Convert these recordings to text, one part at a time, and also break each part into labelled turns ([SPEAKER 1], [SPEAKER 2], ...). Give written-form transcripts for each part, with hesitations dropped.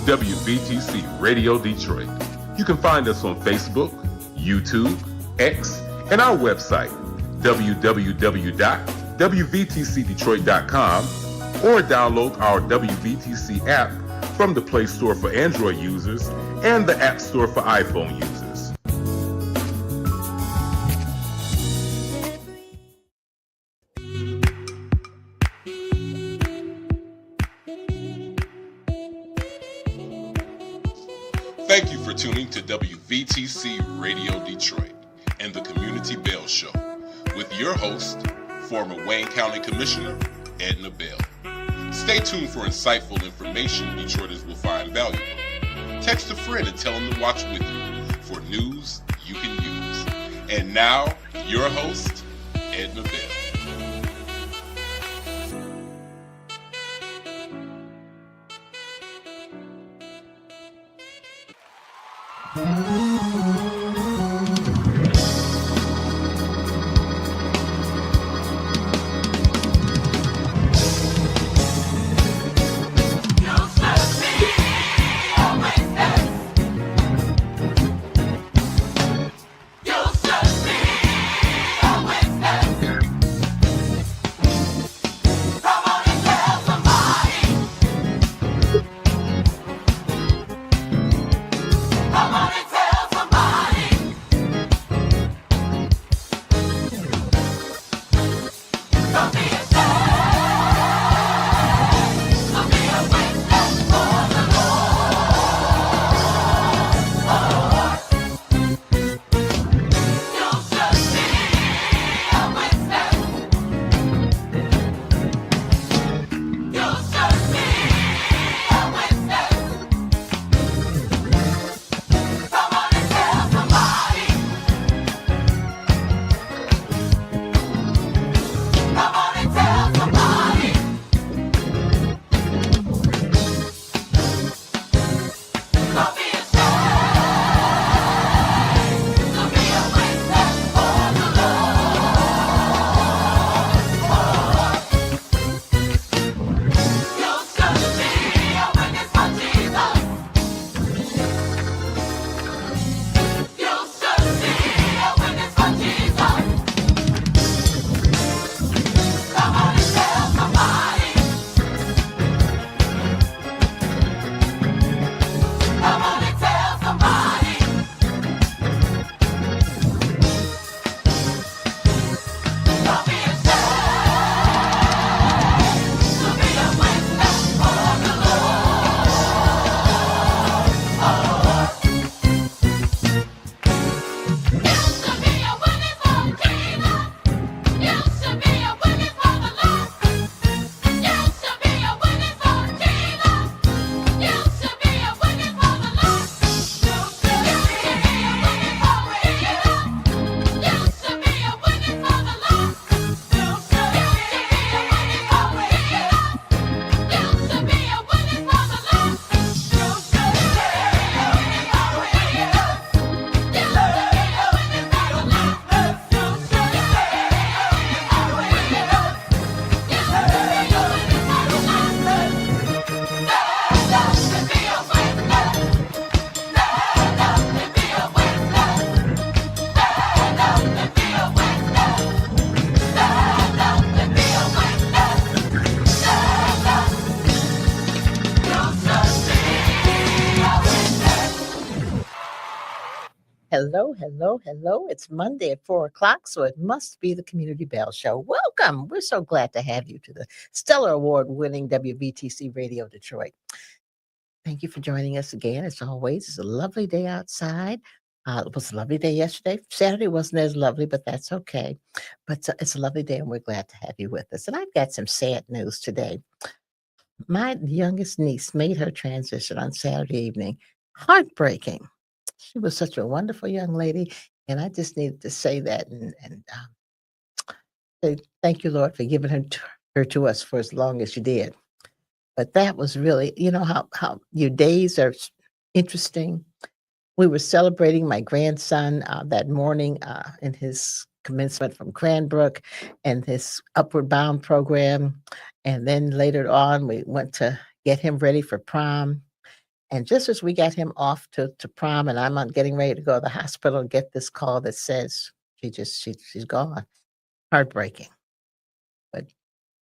[SPEAKER 1] WVTC Radio Detroit. You can find us on Facebook, YouTube, X, and our website, www.wvtcdetroit.com, or download our WVTC app from the Play Store for Android users and the App Store for iPhone users. Thank you for tuning to WVTC Radio Detroit and the Community Bell Show with your host, former Wayne County Commissioner, Edna Bell. Stay tuned for insightful information Detroiters will find valuable. Text a friend and tell them to watch with you for news you can use. And now, your host, Edna Bell.
[SPEAKER 2] Hello, hello, hello. It's Monday at 4 o'clock, so it must be the Community Bell Show. Welcome. We're so glad to have you to the Stellar Award-winning WVTC Radio Detroit. Thank you for joining us again. As always, it's a lovely day outside. It was a lovely day yesterday. Saturday wasn't as lovely, but that's okay. But it's a lovely day, and we're glad to have you with us. And I've got some sad news today. My youngest niece made her transition on Saturday evening. Heartbreaking. She was such a wonderful young lady, and I just needed to say that and say thank you, Lord, for giving her to us for as long as you did. But that was really, you know how your days are interesting. We were celebrating my grandson that morning in his commencement from Cranbrook and his Upward Bound program, and then later on we went to get him ready for prom. And just as we got him off to prom, and I'm getting ready to go to the hospital and get this call that says she's gone. Heartbreaking. But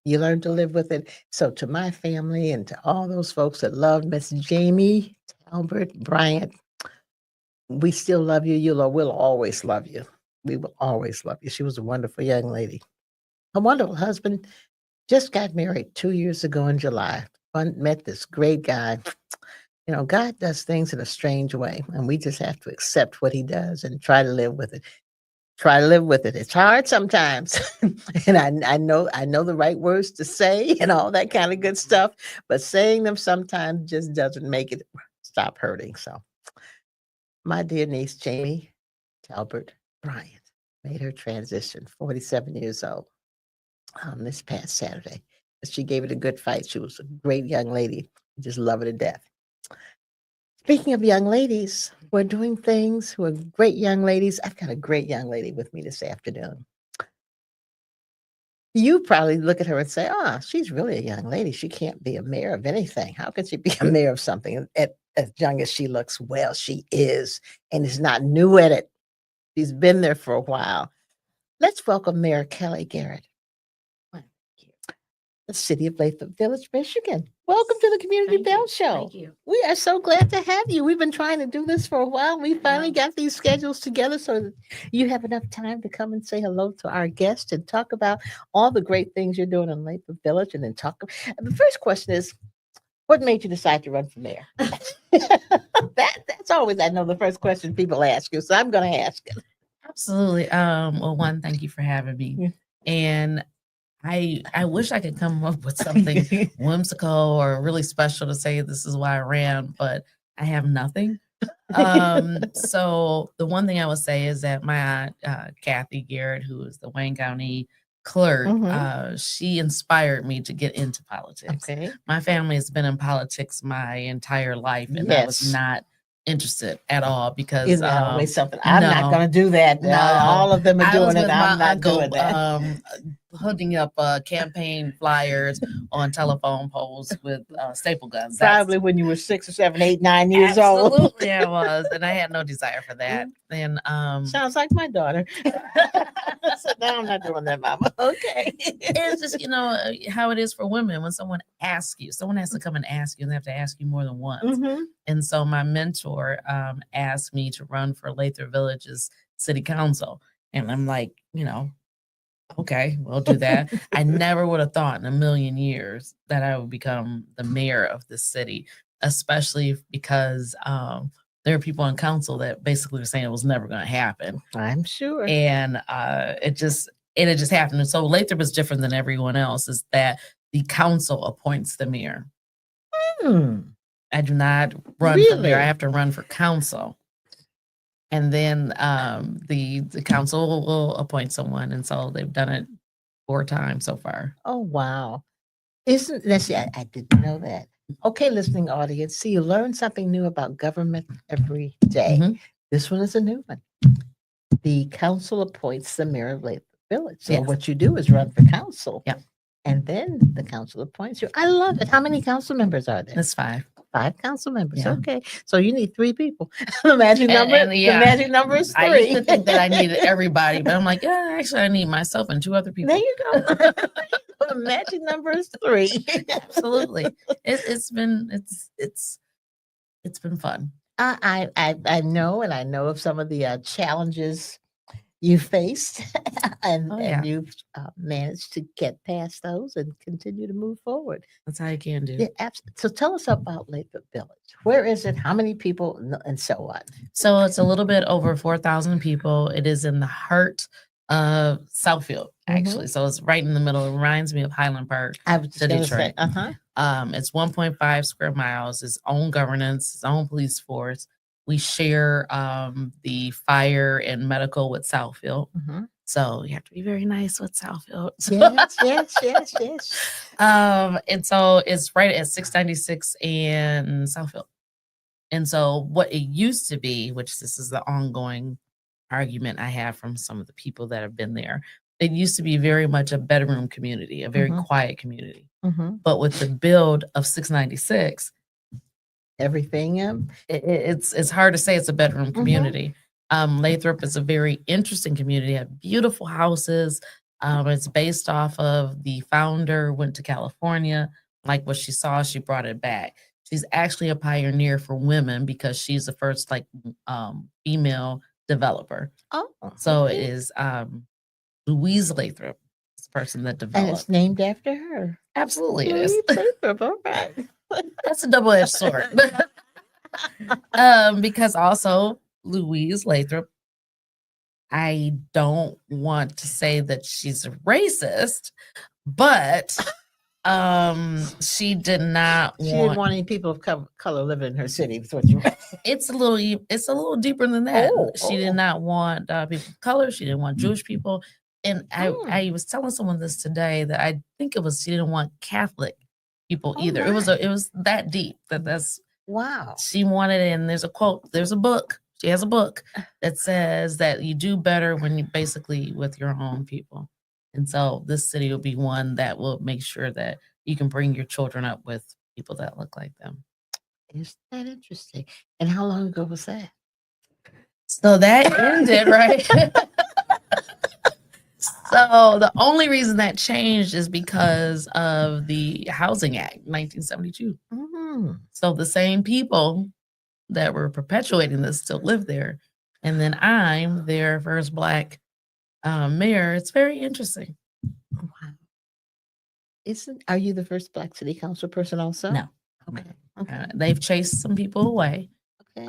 [SPEAKER 2] you learn to live with it. So to my family and to all those folks that love Miss Jamie Albert Bryant, we still love you. We'll always love you. We will always love you. She was a wonderful young lady. A wonderful husband. Just got married 2 years ago in July. Met this great guy. You know, God does things in a strange way, and we just have to accept what he does and try to live with it. Try to live with it. It's hard sometimes. And I know the right words to say and all that kind of good stuff, but saying them sometimes just doesn't make it stop hurting. So my dear niece, Jamie Talbert Bryant, made her transition, 47 years old, this past Saturday. She gave it a good fight. She was a great young lady. Just love her to death. Speaking of young ladies, we're doing things who are great young ladies. I've got a great young lady with me this afternoon. You probably look at her and say, oh, she's really a young lady. She can't be a mayor of anything. How can she be a mayor of something as young as she looks? Well, she is, and is not new at it. She's been there for a while. Let's welcome Mayor Kelly Garrett. The city of Lathrup Village, Michigan. Welcome to the Community Bell Show.
[SPEAKER 3] Thank you.
[SPEAKER 2] We are so glad to have you. We've been trying to do this for a while. We finally got these schedules together so that you have enough time to come and say hello to our guest and talk about all the great things you're doing in Lathrup Village. And then the first question is, what made you decide to run for mayor? That's always, I know, the first question people ask you. So I'm going to ask it.
[SPEAKER 3] Absolutely. Well, one, thank you for having me.
[SPEAKER 2] Yeah.
[SPEAKER 3] And I wish I could come up with something whimsical or really special to say this is why I ran, but I have nothing. So the one thing I would say is that my aunt, Kathy Garrett, who is the Wayne County clerk, she inspired me to get into politics.
[SPEAKER 2] Okay.
[SPEAKER 3] My family has been in politics my entire life, and I was not interested at all because
[SPEAKER 2] Isn't that always something? I'm not going to do that.
[SPEAKER 3] No.
[SPEAKER 2] All of them are doing it. I'm not
[SPEAKER 3] uncle,
[SPEAKER 2] doing that.
[SPEAKER 3] Holding up campaign flyers on telephone poles with staple guns.
[SPEAKER 2] Probably when you were 6 or 7, 8, 9 years old.
[SPEAKER 3] Absolutely, I was, and I had no desire for that. And
[SPEAKER 2] sounds like my daughter. So now I'm not doing that, Mama. Okay.
[SPEAKER 3] It's just how it is for women when someone asks you. Someone has to come and ask you, and they have to ask you more than once. And so my mentor asked me to run for Lathrup Village's city council, and I'm like, okay, we'll do that. I never would have thought in a million years that I would become the mayor of this city, especially because there are people on council that basically were saying it was never going to happen.
[SPEAKER 2] I'm sure.
[SPEAKER 3] And it just happened. And so Lathrup is different than everyone else, is that the council appoints the mayor. I do not run for mayor. I have to run for council. And then the council will appoint someone. And so they've done it 4 times so far.
[SPEAKER 2] Oh, wow. I didn't know that. Okay, listening audience, see, you learn something new about government every day. This one is a new one. The council appoints the mayor of Lathrup Village. So what you do is run for council.
[SPEAKER 3] Yeah.
[SPEAKER 2] And then the council appoints you. I love it. How many council members are there?
[SPEAKER 3] There's 5.
[SPEAKER 2] 5 council members.
[SPEAKER 3] Yeah.
[SPEAKER 2] Okay. So you need 3 people. The magic number. The magic number is 3.
[SPEAKER 3] I used to think that I needed everybody, but I'm like, actually I need myself and 2 other people.
[SPEAKER 2] There you go. The magic number is 3.
[SPEAKER 3] Absolutely. It's been fun.
[SPEAKER 2] I know, and I know of some of the challenges you faced, and you've managed to get past those and continue to move forward.
[SPEAKER 3] That's how you can do.
[SPEAKER 2] Yeah, absolutely. So tell us about Lathrup Village. Where is it? How many people? And so on.
[SPEAKER 3] So it's a little bit over 4,000 people. It is in the heart of Southfield, actually. So it's right in the middle. It reminds me of Highland Park to Detroit. It's 1.5 square miles. Its own governance, its own police force. We share the fire and medical with Southfield. So you have to be very nice with Southfield.
[SPEAKER 2] Yes.
[SPEAKER 3] And so it's right at 696 and Southfield. And so what it used to be, which this is the ongoing argument I have from some of the people that have been there, it used to be very much a bedroom community, a very quiet community. But with the build of 696,
[SPEAKER 2] everything.
[SPEAKER 3] It's hard to say it's a bedroom community. Lathrup is a very interesting community. They have beautiful houses. It's based off of the founder went to California, like what she saw, she brought it back. She's actually a pioneer for women because she's the first female developer.
[SPEAKER 2] Oh,
[SPEAKER 3] so it is Louise Lathrup, the person that developed.
[SPEAKER 2] And it's named after her.
[SPEAKER 3] Absolutely, it
[SPEAKER 2] Louise
[SPEAKER 3] is.
[SPEAKER 2] Lathrup, all right.
[SPEAKER 3] That's a double-edged sword. Because also Louise Lathrup, I don't want to say that she's a racist, but she didn't want
[SPEAKER 2] any people of color living in her city. That's what you want.
[SPEAKER 3] It's a little deeper than that. She did not want people of color. She didn't want Jewish people. And I was telling someone this today that I think she didn't want Catholic people either. It was that deep. That's
[SPEAKER 2] wow.
[SPEAKER 3] She wanted it, and there's a quote, there's a book. She has a book that says that you do better when you basically with your own people. And so this city will be one that will make sure that you can bring your children up with people that look like them.
[SPEAKER 2] Isn't that interesting? And how long ago was that?
[SPEAKER 3] So that ended, right? So the only reason that changed is because of the Housing Act, 1972. So the same people that were perpetuating this still live there. And then I'm their first Black mayor. It's very interesting.
[SPEAKER 2] Wow. Are you the first Black city council person also?
[SPEAKER 3] No.
[SPEAKER 2] Okay.
[SPEAKER 3] They've chased some people away.
[SPEAKER 2] Okay.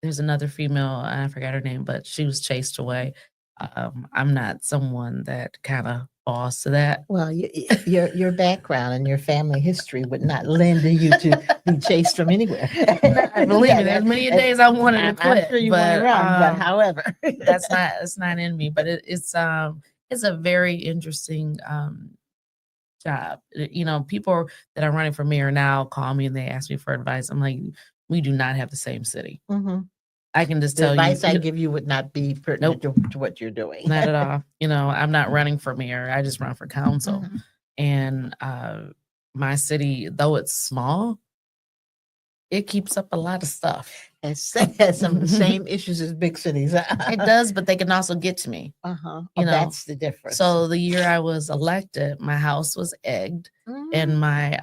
[SPEAKER 3] There's another female, I forgot her name, but she was chased away. I'm not someone that kind of falls to that.
[SPEAKER 2] Well, your background and your family history would not lend to you to be chased from anywhere.
[SPEAKER 3] Believe me, there's many days I wanted to quit.
[SPEAKER 2] I'm sure you want to run, but however,
[SPEAKER 3] it's not in me. But it's a very interesting job. People that are running for mayor now call me and they ask me for advice. I'm like, we do not have the same city. I can just tell you.
[SPEAKER 2] The advice I give you would not be pertinent to what you're doing.
[SPEAKER 3] Not at all. I'm not running for mayor. I just run for council. And my city, though it's small, it keeps up a lot of stuff.
[SPEAKER 2] It has some of the same issues as big cities.
[SPEAKER 3] It does, but they can also get to me.
[SPEAKER 2] That's the difference.
[SPEAKER 3] So the year I was elected, my house was egged and my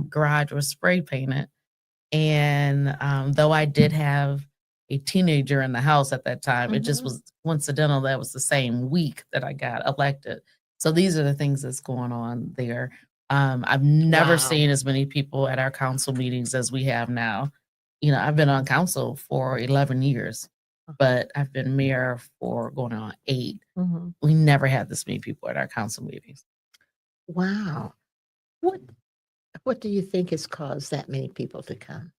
[SPEAKER 3] garage was spray painted. And though I did have a teenager in the house at that time, it just was coincidental that was the same week that I got elected. So these are the things that's going on there. I've never seen as many people at our council meetings as we have now. I've been on council for 11 years, but I've been mayor for going on 8. We never had this many people at our council meetings.
[SPEAKER 2] Wow. What do you think has caused that many people to come?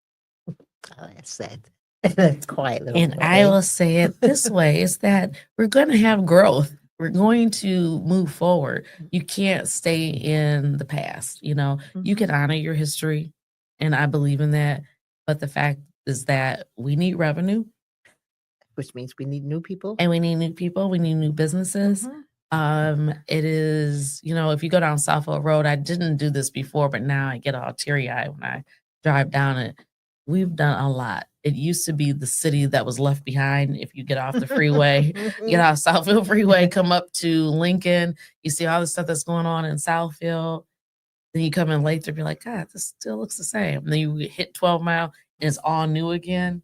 [SPEAKER 2] That's that. That's quiet little
[SPEAKER 3] And
[SPEAKER 2] way.
[SPEAKER 3] I will say it this way, is that we're going to have growth. We're going to move forward. You can't stay in the past. You can honor your history, and I believe in that. But the fact is that we need revenue.
[SPEAKER 2] Which means we need new people.
[SPEAKER 3] And we need new people. We need new businesses. It is, if you go down Southfield Road, I didn't do this before, but now I get all teary-eyed when I drive down it. We've done a lot. It used to be the city that was left behind. If you get off the freeway, get off Southfield Freeway, come up to Lincoln, you see all the stuff that's going on in Southfield. Then you come in Lathrup, you're like, God, this still looks the same. And then you hit 12 Mile and it's all new again.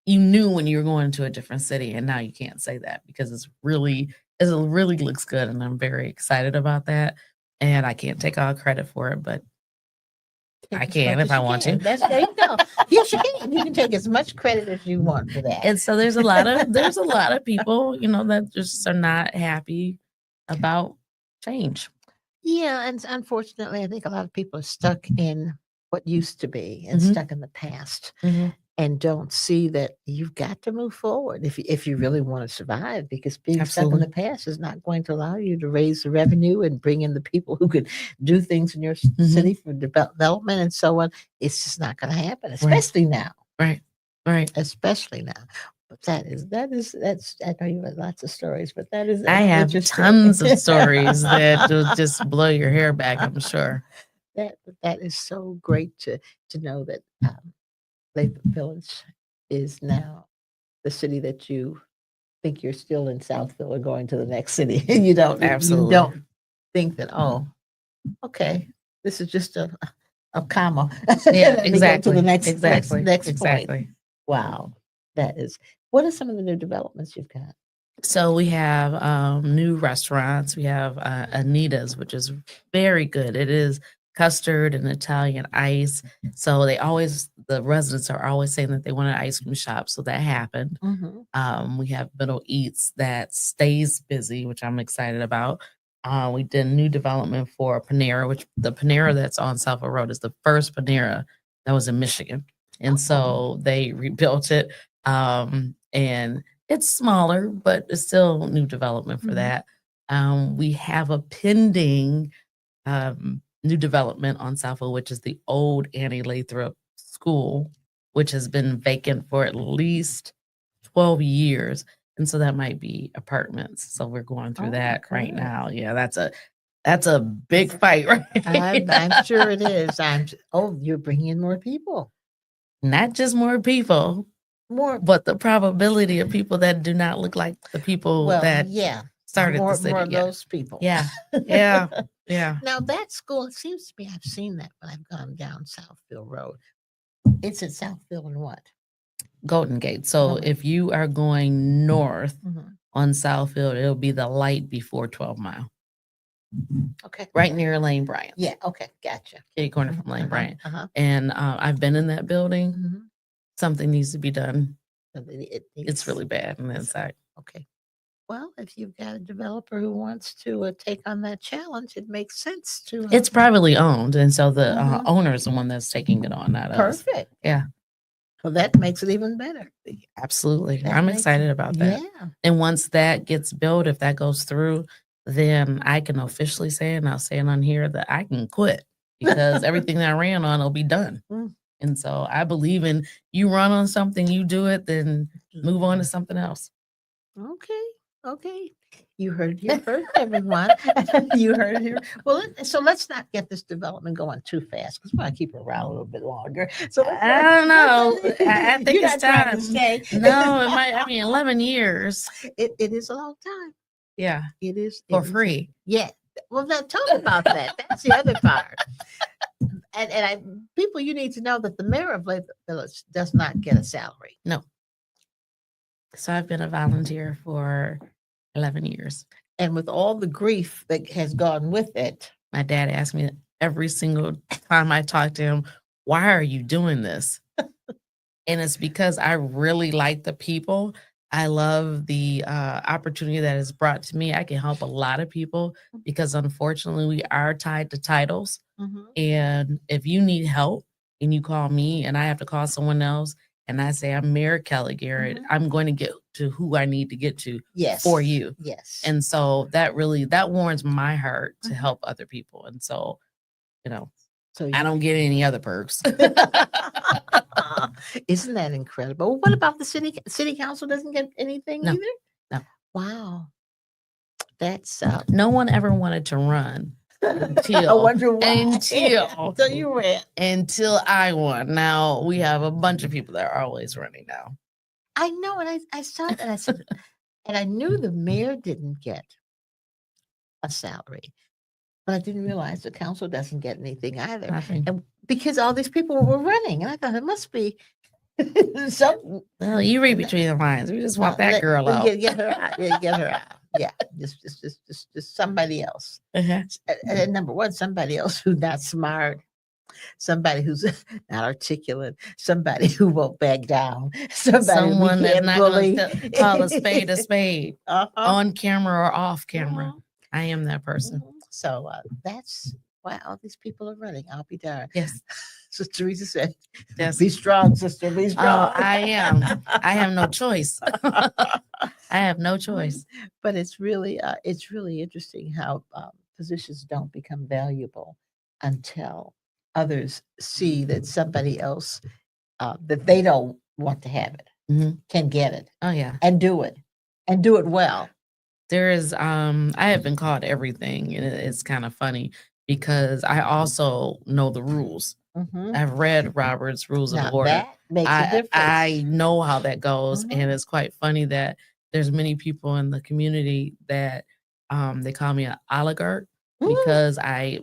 [SPEAKER 3] You knew when you were going to a different city, and now you can't say that because it really looks good, and I'm very excited about that. And I can't take all credit for it, but I can if I want to.
[SPEAKER 2] There you go. Yes, you can. You can take as much credit as you want for that.
[SPEAKER 3] And so there's a lot of people, that just are not happy about change.
[SPEAKER 2] Yeah, and unfortunately, I think a lot of people are stuck in what used to be and stuck in the past, and don't see that you've got to move forward if you really want to survive. Because being stuck in the past is not going to allow you to raise the revenue and bring in the people who could do things in your city for development and so on. It's just not going to happen, especially now.
[SPEAKER 3] Right.
[SPEAKER 2] Especially now. But that's. I know you have lots of stories, but that's
[SPEAKER 3] I have tons of stories that will just blow your hair back, I'm sure.
[SPEAKER 2] That is so great to know that Lathrup Village is now the city that you think you're still in Southville or going to the next city. You don't
[SPEAKER 3] Absolutely.
[SPEAKER 2] think that, oh, okay, this is just a comma.
[SPEAKER 3] Yeah,
[SPEAKER 2] Let me go to the next
[SPEAKER 3] exactly,
[SPEAKER 2] point.
[SPEAKER 3] exactly.
[SPEAKER 2] Wow, that is. What are some of the new developments you've got?
[SPEAKER 3] So we have new restaurants. We have Anita's, which is very good. It is custard and Italian ice. So the residents are always saying that they want an ice cream shop. So that happened. We have Middle Eats that stays busy, which I'm excited about. We did new development for Panera, which the Panera that's on Southfield Road is the first Panera that was in Michigan. And so they rebuilt it. And it's smaller, but it's still new development for that. We have a pending new development on Southfield, which is the old Annie Lathrup School, which has been vacant for at least 12 years. And so that might be apartments. So we're going through that right now. Yeah, that's a big fight, right?
[SPEAKER 2] I'm sure it is. You're bringing in more people.
[SPEAKER 3] Not just more people. But the probability of people that do not look like the people that started the city.
[SPEAKER 2] More of those people.
[SPEAKER 3] Yeah.
[SPEAKER 2] Now that school, it seems to me I've seen that when I've gone down Southfield Road. It's at Southfield and what?
[SPEAKER 3] Golden Gate. So if you are going north on Southfield, it'll be the light before 12 Mile.
[SPEAKER 2] Okay.
[SPEAKER 3] Right near Lane Bryant.
[SPEAKER 2] Yeah. Okay. Gotcha.
[SPEAKER 3] Kitty corner from Lane Bryant. And I've been in that building. Something needs to be done. It's really bad on the inside.
[SPEAKER 2] Okay. Well, if you've got a developer who wants to take on that challenge, it makes sense to.
[SPEAKER 3] It's privately owned, and so the owner is the one that's taking it on, not us.
[SPEAKER 2] Perfect.
[SPEAKER 3] Yeah.
[SPEAKER 2] Well, that makes it even better.
[SPEAKER 3] Absolutely. I'm excited about that.
[SPEAKER 2] Yeah.
[SPEAKER 3] And once that gets built, if that goes through, then I can officially say, and I'll say it on here, that I can quit because everything that I ran on will be done. And so I believe in you run on something, you do it, then move on to something else.
[SPEAKER 2] Okay. You heard it here first, everyone. You heard it here. Well, so let's not get this development going too fast because we want to keep it around a little bit longer. So
[SPEAKER 3] I don't know. I think
[SPEAKER 2] you're
[SPEAKER 3] it's
[SPEAKER 2] not trying
[SPEAKER 3] time.
[SPEAKER 2] to stay.
[SPEAKER 3] No, it might. I mean, 11 years.
[SPEAKER 2] It is a long time.
[SPEAKER 3] Yeah,
[SPEAKER 2] it is
[SPEAKER 3] for free.
[SPEAKER 2] Yeah. Well, now talk about that. That's the other part. And people, you need to know that the mayor of Lathrup Village does not get a salary.
[SPEAKER 3] No. So I've been a volunteer for 11 years.
[SPEAKER 2] And with all the grief that has gone with it.
[SPEAKER 3] My dad asked me every single time I talk to him, why are you doing this? And it's because I really like the people. I love the opportunity that is brought to me. I can help a lot of people because unfortunately we are tied to titles. And if you need help and you call me and I have to call someone else and I say, I'm Mayor Kelly Garrett, I'm going to get to who I need to get to for you.
[SPEAKER 2] Yes.
[SPEAKER 3] And so that warms my heart to help other people. And so, I don't get any other perks.
[SPEAKER 2] Isn't that incredible? What about the city council doesn't get anything either?
[SPEAKER 3] No.
[SPEAKER 2] Wow. That's
[SPEAKER 3] no one ever wanted to run until
[SPEAKER 2] I wonder why.
[SPEAKER 3] until
[SPEAKER 2] you ran.
[SPEAKER 3] Until I won. Now we have a bunch of people that are always running now.
[SPEAKER 2] I know, and I saw it and I said, and I knew the mayor didn't get a salary. But I didn't realize the council doesn't get anything either.
[SPEAKER 3] Nothing.
[SPEAKER 2] And because all these people were running. And I thought it must be something.
[SPEAKER 3] Well, you read between the lines. We just want that girl out.
[SPEAKER 2] Get her out. Get her out. Yeah. Just somebody else. And number one, somebody else who's not smart. Somebody who's not articulate, somebody who won't back down,
[SPEAKER 3] someone that's not going to call a spade on camera or off camera. I am that person.
[SPEAKER 2] So that's why all these people are running. I'll be darned.
[SPEAKER 3] Yes.
[SPEAKER 2] So Teresa said,
[SPEAKER 3] yes.
[SPEAKER 2] Be strong, sister. Be strong.
[SPEAKER 3] Oh, I am. I have no choice. I have no choice.
[SPEAKER 2] But it's really interesting how positions don't become valuable until others see that somebody else that they don't want to have it can get it.
[SPEAKER 3] Oh yeah.
[SPEAKER 2] And do it well.
[SPEAKER 3] There is I have been called everything, and it's kind of funny because I also know the rules.
[SPEAKER 2] Mhm.
[SPEAKER 3] I've read Robert's Rules
[SPEAKER 2] Now
[SPEAKER 3] of Order.
[SPEAKER 2] that makes a difference.
[SPEAKER 3] I know how that goes,
[SPEAKER 2] Mhm.
[SPEAKER 3] and it's quite funny that there's many people in the community that they call me an oligarch because I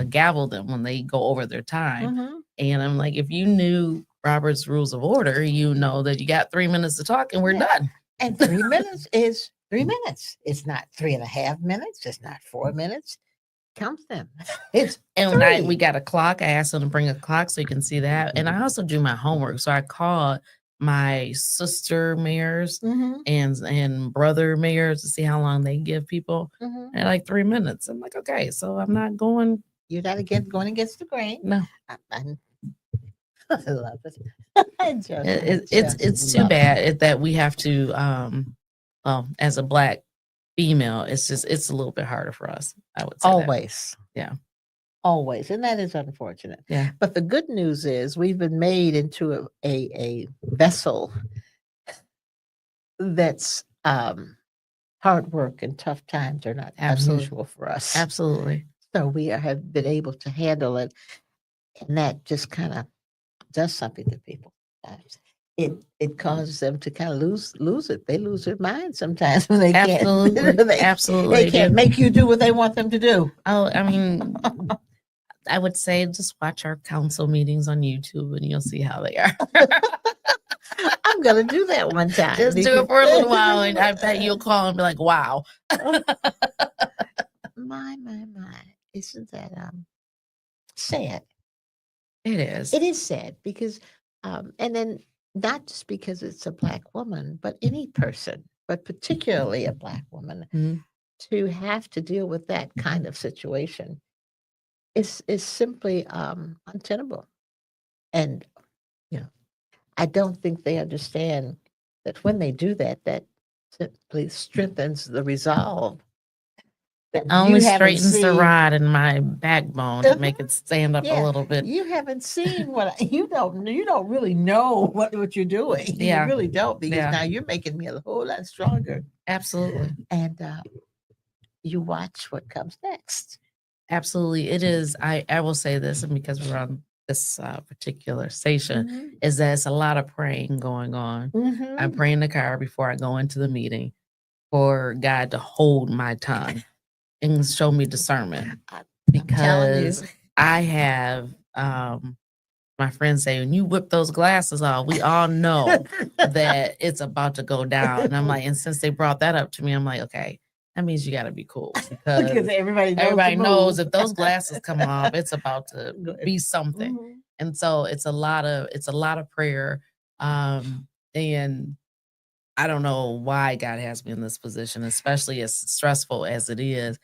[SPEAKER 3] gavel them when they go over their time,
[SPEAKER 2] Mhm.
[SPEAKER 3] and I'm like, if you knew Robert's Rules of Order, you know that you got 3 minutes to talk and we're
[SPEAKER 2] Yeah.
[SPEAKER 3] done.
[SPEAKER 2] And 3 minutes is 3 minutes. It's not 3.5 minutes. It's not 4 minutes. Count them. It's
[SPEAKER 3] And
[SPEAKER 2] three.
[SPEAKER 3] we got a clock. I asked them to bring a clock so you can see that. And I also do my homework. So I called my sister mayors
[SPEAKER 2] Mhm.
[SPEAKER 3] and brother mayors to see how long they give people.
[SPEAKER 2] Mhm.
[SPEAKER 3] And like 3 minutes. I'm like, okay, so I'm not going.
[SPEAKER 2] You're not going against the grain.
[SPEAKER 3] No,
[SPEAKER 2] I love it. I just,
[SPEAKER 3] it's too bad that we have to. Well, as a Black female, it's a little bit harder for us. I would say that.
[SPEAKER 2] Always.
[SPEAKER 3] Yeah.
[SPEAKER 2] Always. And that is unfortunate.
[SPEAKER 3] Yeah.
[SPEAKER 2] But the good news is we've been made into a vessel that's hard work and tough times are not
[SPEAKER 3] Absolutely.
[SPEAKER 2] unusual for us.
[SPEAKER 3] Absolutely.
[SPEAKER 2] So we have been able to handle it. And that just kind of does something to people. It causes them to kind of lose it. They lose their mind sometimes when they
[SPEAKER 3] Absolutely.
[SPEAKER 2] can't.
[SPEAKER 3] Absolutely.
[SPEAKER 2] They can't make you do what they want them to do.
[SPEAKER 3] Oh, I mean, I would say just watch our council meetings on YouTube and you'll see how they are.
[SPEAKER 2] I'm gonna do that one time.
[SPEAKER 3] Just do it for a little while, and I bet you'll call and be like, "Wow."
[SPEAKER 2] My, isn't that sad?
[SPEAKER 3] It is.
[SPEAKER 2] It is sad because, and then not just because it's a Black woman, but any person, but particularly a Black woman,
[SPEAKER 3] Mhm.
[SPEAKER 2] to have to deal with that kind of situation is simply untenable. And I don't think they understand that when they do that, that simply strengthens the resolve.
[SPEAKER 3] It
[SPEAKER 2] that
[SPEAKER 3] only
[SPEAKER 2] you haven't
[SPEAKER 3] straightens the
[SPEAKER 2] seen.
[SPEAKER 3] rod in my backbone to make it stand up a
[SPEAKER 2] Yeah,
[SPEAKER 3] little bit.
[SPEAKER 2] you haven't seen you don't really know what you're doing.
[SPEAKER 3] Yeah.
[SPEAKER 2] You really don't, because
[SPEAKER 3] Yeah.
[SPEAKER 2] now you're making me a whole lot stronger.
[SPEAKER 3] Absolutely.
[SPEAKER 2] And you watch what comes next.
[SPEAKER 3] Absolutely. It is. I will say this, and because we're on this particular station, is that it's a lot of praying going on.
[SPEAKER 2] Mhm.
[SPEAKER 3] I pray in the car before I go into the meeting for God to hold my tongue and show me discernment,
[SPEAKER 2] I'm telling you.
[SPEAKER 3] because I have my friends say, when you whip those glasses off, we all know that it's about to go down. And I'm like, and since they brought that up to me, I'm like, okay, that means you got to be cool, because
[SPEAKER 2] Because everybody
[SPEAKER 3] knows if those glasses come off, it's about to be something.
[SPEAKER 2] Mhm.
[SPEAKER 3] And so it's a lot of prayer. And I don't know why God has me in this position, especially as stressful as it is,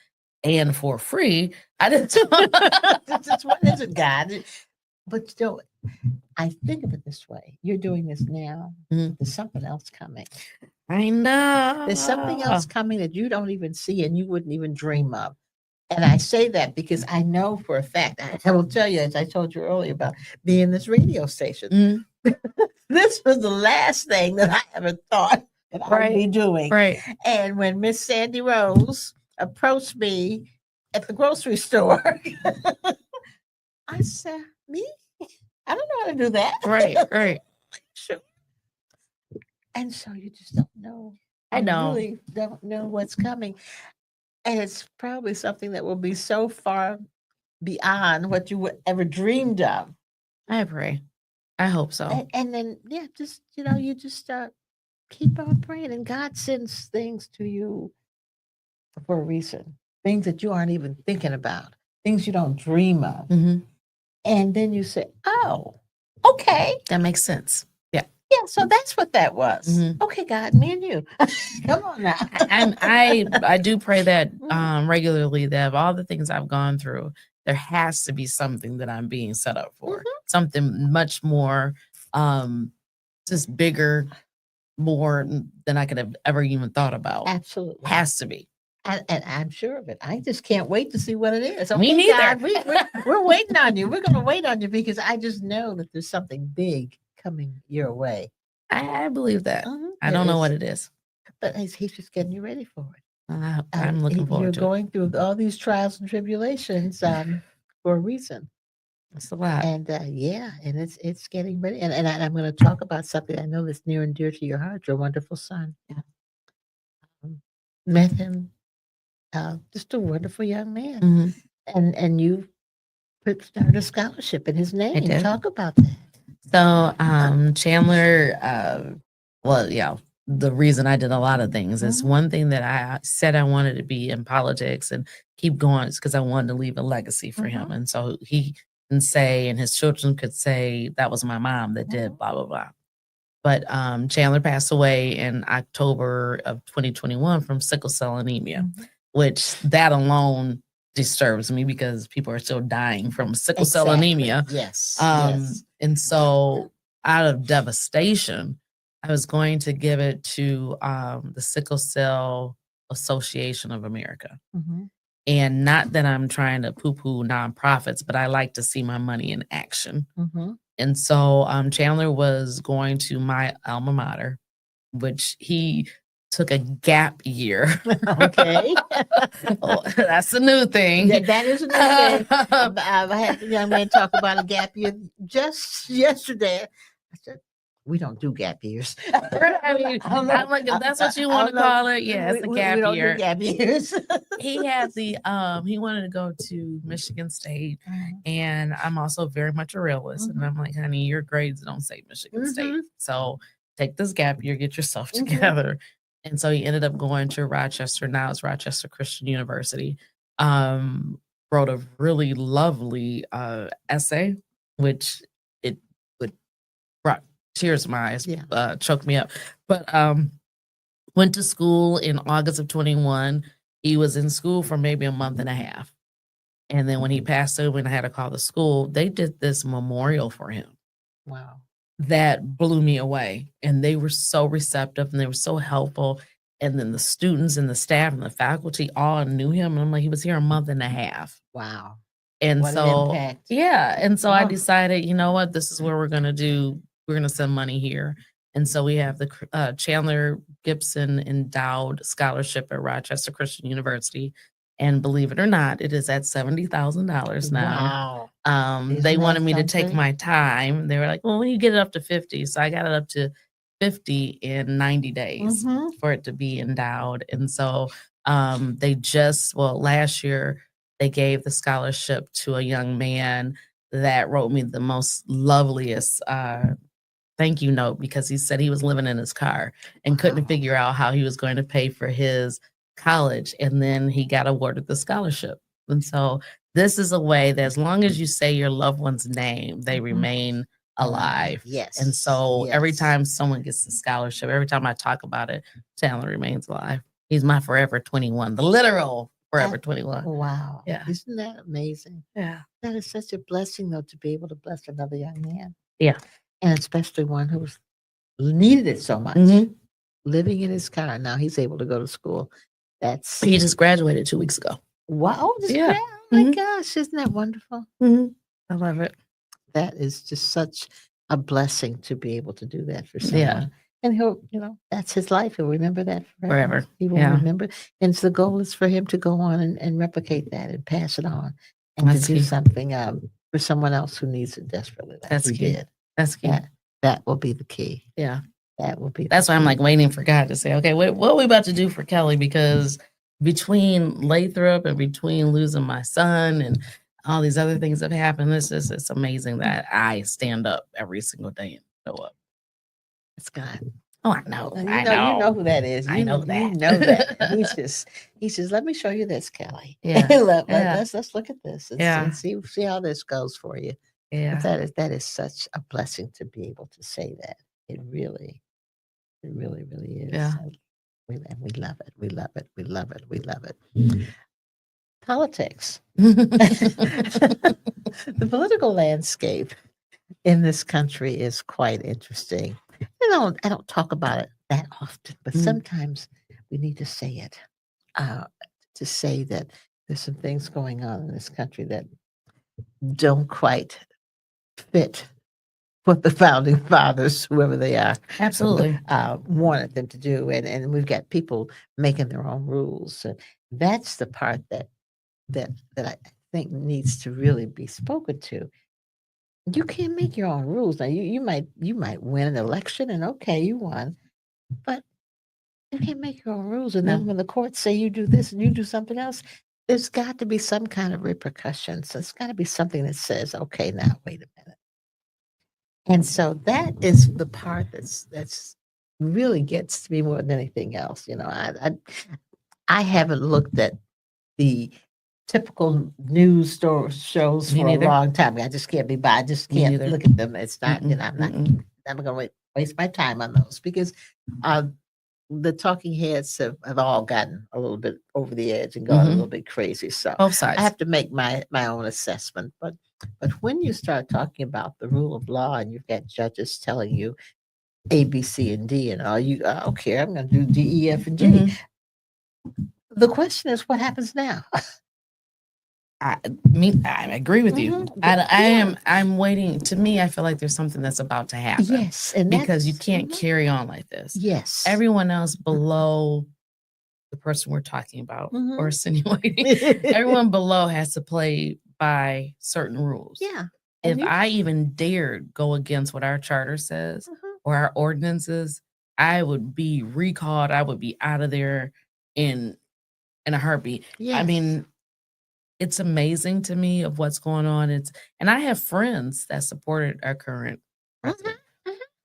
[SPEAKER 3] and for free. I didn't.
[SPEAKER 2] What is it, God? But still, I think of it this way: you're doing this now.
[SPEAKER 3] Mhm.
[SPEAKER 2] There's something else coming.
[SPEAKER 3] I know.
[SPEAKER 2] There's something else coming that you don't even see and you wouldn't even dream of. And I say that because I know for a fact. I will tell you, as I told you earlier, about being in this radio station.
[SPEAKER 3] Mhm.
[SPEAKER 2] This was the last thing that I ever thought that I would be doing.
[SPEAKER 3] Right.
[SPEAKER 2] And when Miss Sandy Rose approached me at the grocery store, I said, "Me? I don't know how to do that."
[SPEAKER 3] Right.
[SPEAKER 2] Sure. And so you just don't know.
[SPEAKER 3] I know.
[SPEAKER 2] You really don't know what's coming. And it's probably something that will be so far beyond what you would ever dreamed of.
[SPEAKER 3] I pray. I hope so.
[SPEAKER 2] And then, just, you just keep on praying. And God sends things to you for a reason. Things that you aren't even thinking about. Things you don't dream of.
[SPEAKER 3] Mhm.
[SPEAKER 2] And then you say, oh, okay.
[SPEAKER 3] That makes sense. Yeah.
[SPEAKER 2] Yeah, so that's what that was.
[SPEAKER 3] Mhm.
[SPEAKER 2] Okay, God, me and you. Come on now.
[SPEAKER 3] I do pray that regularly, that of all the things I've gone through, there has to be something that I'm being set up for. Something much more just bigger, more than I could have ever even thought about.
[SPEAKER 2] Absolutely.
[SPEAKER 3] Has to be.
[SPEAKER 2] And I'm sure of it. I just can't wait to see what it is.
[SPEAKER 3] Me neither.
[SPEAKER 2] God, we're waiting on you. We're going to wait on you because I just know that there's something big coming your way.
[SPEAKER 3] I believe that. I don't know what it is,
[SPEAKER 2] but he's just getting you ready for it.
[SPEAKER 3] I'm looking forward to it.
[SPEAKER 2] You're going through all these trials and tribulations for a reason.
[SPEAKER 3] It's a lot.
[SPEAKER 2] And yeah, and it's getting ready. And I'm going to talk about something I know that's near and dear to your heart. Your wonderful son.
[SPEAKER 3] Yeah.
[SPEAKER 2] Met him, just a wonderful young man,
[SPEAKER 3] Mhm.
[SPEAKER 2] and you started a scholarship in his
[SPEAKER 3] I
[SPEAKER 2] name.
[SPEAKER 3] did.
[SPEAKER 2] Talk about that.
[SPEAKER 3] So Chandler, well, yeah, the reason I did a lot of things is
[SPEAKER 2] Mhm.
[SPEAKER 3] one thing that I said I wanted to be in politics and keep going is because I wanted to leave a legacy for him. And so he can say, and his children could say, that was my mom that did blah, blah, blah. But Chandler passed away in October of 2021 from sickle cell anemia, which that alone disturbs me because people are still dying from sickle cell anemia.
[SPEAKER 2] Yes.
[SPEAKER 3] And so out of devastation, I was going to give it to the Sickle Cell Association of America. And not that I'm trying to poo-poo nonprofits, but I like to see my money in action. And so Chandler was going to my alma mater, which he took a gap year.
[SPEAKER 2] Okay.
[SPEAKER 3] Oh, that's a new thing.
[SPEAKER 2] That is a new thing. I had the young man talk about a gap year just yesterday. I said, we don't do gap years.
[SPEAKER 3] I mean, I'm like, if that's what you want to call it, yeah, it's a gap
[SPEAKER 2] we don't
[SPEAKER 3] year.
[SPEAKER 2] do gap years.
[SPEAKER 3] He had the he wanted to go to Michigan State, and I'm also very much a realist, and I'm like, honey, your grades don't say Michigan State, so take this gap year, get yourself together. And so he ended up going to Rochester. Now it's Rochester Christian University. Wrote a really lovely essay, which it would brought tears to my eyes, choked me up. But went to school in August of 21. He was in school for maybe a month and a half. And then when he passed away, when I had to call the school, they did this memorial for him.
[SPEAKER 2] Wow.
[SPEAKER 3] That blew me away. And they were so receptive and they were so helpful. And then the students and the staff and the faculty all knew him. And I'm like, he was here a month and a half.
[SPEAKER 2] Wow.
[SPEAKER 3] And
[SPEAKER 2] what
[SPEAKER 3] so,
[SPEAKER 2] an impact.
[SPEAKER 3] yeah. And so I decided, you know what, this is where we're going to do. We're going to send money here. And so we have the Chandler Gibson Endowed Scholarship at Rochester Christian University. And believe it or not, it is at $70,000 now.
[SPEAKER 2] Wow.
[SPEAKER 3] They wanted me to take my time. They were like, well, when you get it up to 50. So I got it up to 50 in 90 days for it to be endowed. And so they last year, they gave the scholarship to a young man that wrote me the most loveliest thank you note, because he said he was living in his car and couldn't figure out how he was going to pay for his college. And then he got awarded the scholarship. And so this is a way that as long as you say your loved one's name, they remain alive.
[SPEAKER 2] Yes.
[SPEAKER 3] And so every time someone gets the scholarship, every time I talk about it, Chandler remains alive. He's my forever 21, the literal forever 21.
[SPEAKER 2] Wow.
[SPEAKER 3] Yeah.
[SPEAKER 2] Isn't that amazing?
[SPEAKER 3] Yeah.
[SPEAKER 2] That is such a blessing, though, to be able to bless another young man.
[SPEAKER 3] Yeah.
[SPEAKER 2] And especially one who needed it so much. Living in his car. Now he's able to go to school.
[SPEAKER 3] He just graduated 2 weeks ago.
[SPEAKER 2] Wow.
[SPEAKER 3] Yeah.
[SPEAKER 2] Oh my gosh. Isn't that wonderful?
[SPEAKER 3] I love it.
[SPEAKER 2] That is just such a blessing to be able to do that for someone.
[SPEAKER 3] Yeah.
[SPEAKER 2] And he'll, that's his life. He'll remember that
[SPEAKER 3] Forever.
[SPEAKER 2] He will remember. And so the goal is for him to go on and replicate that and pass it on and to do something for someone else who needs it desperately. Like
[SPEAKER 3] That's
[SPEAKER 2] he
[SPEAKER 3] key.
[SPEAKER 2] did.
[SPEAKER 3] That's key.
[SPEAKER 2] That will be the key.
[SPEAKER 3] Yeah.
[SPEAKER 2] That will be.
[SPEAKER 3] That's why I'm like waiting for God to say, okay, what are we about to do for Kelly? Because between Lathrup and between losing my son and all these other things that happened, it's amazing that I stand up every single day and show up.
[SPEAKER 2] It's God.
[SPEAKER 3] Oh, I know.
[SPEAKER 2] You know who that is.
[SPEAKER 3] I know that.
[SPEAKER 2] You know that. He says, let me show you this, Kelly.
[SPEAKER 3] Yeah.
[SPEAKER 2] Let's look at this and see how this goes for you.
[SPEAKER 3] Yeah.
[SPEAKER 2] But that is such a blessing to be able to say that. It really is.
[SPEAKER 3] Yeah.
[SPEAKER 2] We love it. We love it. We love it. We love it. Politics. The political landscape in this country is quite interesting. I don't talk about it that often, but sometimes we need to say it. To say that there's some things going on in this country that don't quite fit what the founding fathers, whoever they are,
[SPEAKER 3] Absolutely,
[SPEAKER 2] wanted them to do, and we've got people making their own rules. And that's the part that I think needs to really be spoken to. You can't make your own rules. Now you might win an election and okay, you won, but you can't make your own rules. And
[SPEAKER 3] No.
[SPEAKER 2] then when the courts say you do this and you do something else, there's got to be some kind of repercussions. There's got to be something that says, okay, now wait a minute. And so that is the part that's really gets to me more than anything else. I haven't looked at the typical news shows
[SPEAKER 3] Me
[SPEAKER 2] for a
[SPEAKER 3] neither.
[SPEAKER 2] long time. I just can't be by. I just
[SPEAKER 3] Me
[SPEAKER 2] can't
[SPEAKER 3] neither.
[SPEAKER 2] look at them. It's not,
[SPEAKER 3] Mm-mm,
[SPEAKER 2] I'm not
[SPEAKER 3] mm-mm.
[SPEAKER 2] never going to waste my time on those because the talking heads have all gotten a little bit over the edge and gone a
[SPEAKER 3] Mhm.
[SPEAKER 2] little bit crazy. So
[SPEAKER 3] Both
[SPEAKER 2] I
[SPEAKER 3] sides.
[SPEAKER 2] have to make my own assessment. But when you start talking about the rule of law and you've got judges telling you A, B, C, and D, and all you, I don't care. I'm going to do D, E, F, and G.
[SPEAKER 3] Mhm.
[SPEAKER 2] The question is, what happens now?
[SPEAKER 3] I agree with you.
[SPEAKER 2] Mhm.
[SPEAKER 3] I'm waiting. To me, I feel like there's something that's about to happen.
[SPEAKER 2] Yes, and
[SPEAKER 3] Because you
[SPEAKER 2] that's
[SPEAKER 3] can't carry on like this.
[SPEAKER 2] yes.
[SPEAKER 3] Everyone else below the person we're talking about
[SPEAKER 2] Mhm.
[SPEAKER 3] or insinuating, everyone below has to play by certain rules.
[SPEAKER 2] Yeah.
[SPEAKER 3] If I even dared go against what our charter says or our ordinances, I would be recalled. I would be out of there in a heartbeat. I mean, it's amazing to me of what's going on. And I have friends that supported our current president.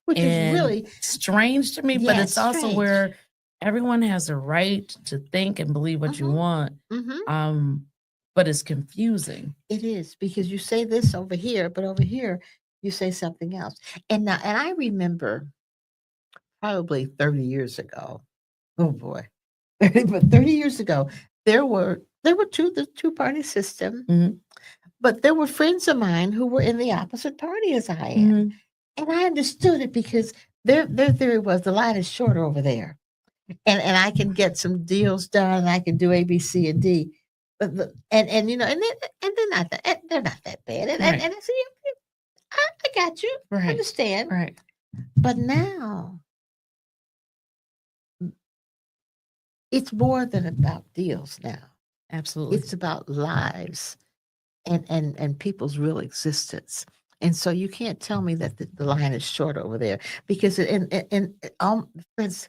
[SPEAKER 2] Which is really
[SPEAKER 3] strange to me, but
[SPEAKER 2] Yeah,
[SPEAKER 3] it's also
[SPEAKER 2] strange.
[SPEAKER 3] where everyone has a right to think and believe what you want. But it's confusing.
[SPEAKER 2] It is because you say this over here, but over here you say something else. And I remember probably 30 years ago. Oh boy. But 30 years ago, there were the two-party system,
[SPEAKER 3] Mhm.
[SPEAKER 2] but there were friends of mine who were in the opposite party as I am.
[SPEAKER 3] Mhm.
[SPEAKER 2] And I understood it because their theory was the line is shorter over there. And I can get some deals done and I can do A, B, C, and D. But and they're not that bad. And
[SPEAKER 3] Right.
[SPEAKER 2] and I said, "Yeah, I got you. I
[SPEAKER 3] Right.
[SPEAKER 2] understand."
[SPEAKER 3] Right.
[SPEAKER 2] But now it's more than about deals now.
[SPEAKER 3] Absolutely.
[SPEAKER 2] It's about lives and people's real existence. And so you can't tell me that the line is short over there because friends,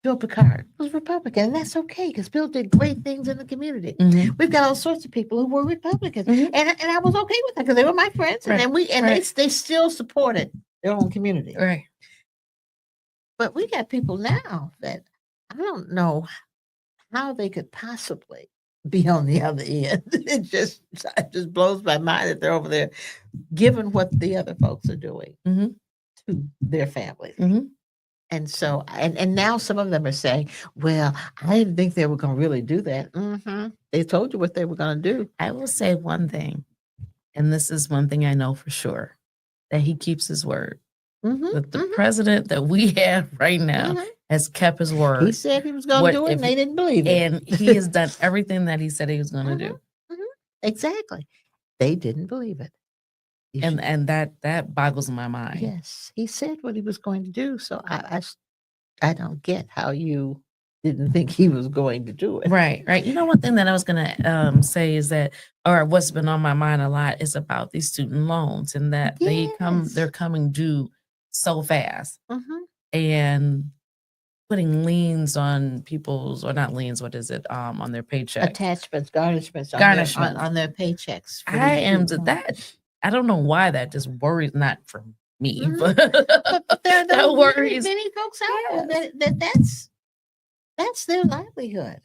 [SPEAKER 2] Bill Picard was Republican, and that's okay because Bill did great things in the community.
[SPEAKER 3] Mhm.
[SPEAKER 2] We've got all sorts of people who were Republicans,
[SPEAKER 3] Mhm.
[SPEAKER 2] and I was okay with that because they were my friends, and
[SPEAKER 3] Right.
[SPEAKER 2] then
[SPEAKER 3] Right.
[SPEAKER 2] they still supported their own community.
[SPEAKER 3] Right.
[SPEAKER 2] But we got people now that I don't know how they could possibly be on the other end. It just blows my mind that they're over there, given what the other folks are doing
[SPEAKER 3] Mhm.
[SPEAKER 2] to their families.
[SPEAKER 3] Mhm.
[SPEAKER 2] And so, and now some of them are saying, "Well, I didn't think they were going to really do that." They told you what they were going to do.
[SPEAKER 3] I will say one thing, and this is one thing I know for sure, that he keeps his word. That the president that we have right now has kept his word.
[SPEAKER 2] He said he was going to do it, and they didn't believe it.
[SPEAKER 3] And he has done everything that he said he was going to do.
[SPEAKER 2] Exactly. They didn't believe it.
[SPEAKER 3] And that boggles my mind.
[SPEAKER 2] Yes, he said what he was going to do. So I don't get how you didn't think he was going to do it.
[SPEAKER 3] Right, right. You know, one thing that I was going to say is that, or what's been on my mind a lot is about these student loans and that they're coming due so fast, and putting liens on people's, or not liens, what is it? On their paycheck.
[SPEAKER 2] Attachments, garnishments on their paychecks.
[SPEAKER 3] I don't know why that just worries, not for me, but
[SPEAKER 2] there
[SPEAKER 3] that
[SPEAKER 2] are
[SPEAKER 3] worries
[SPEAKER 2] many folks out there that's their livelihood.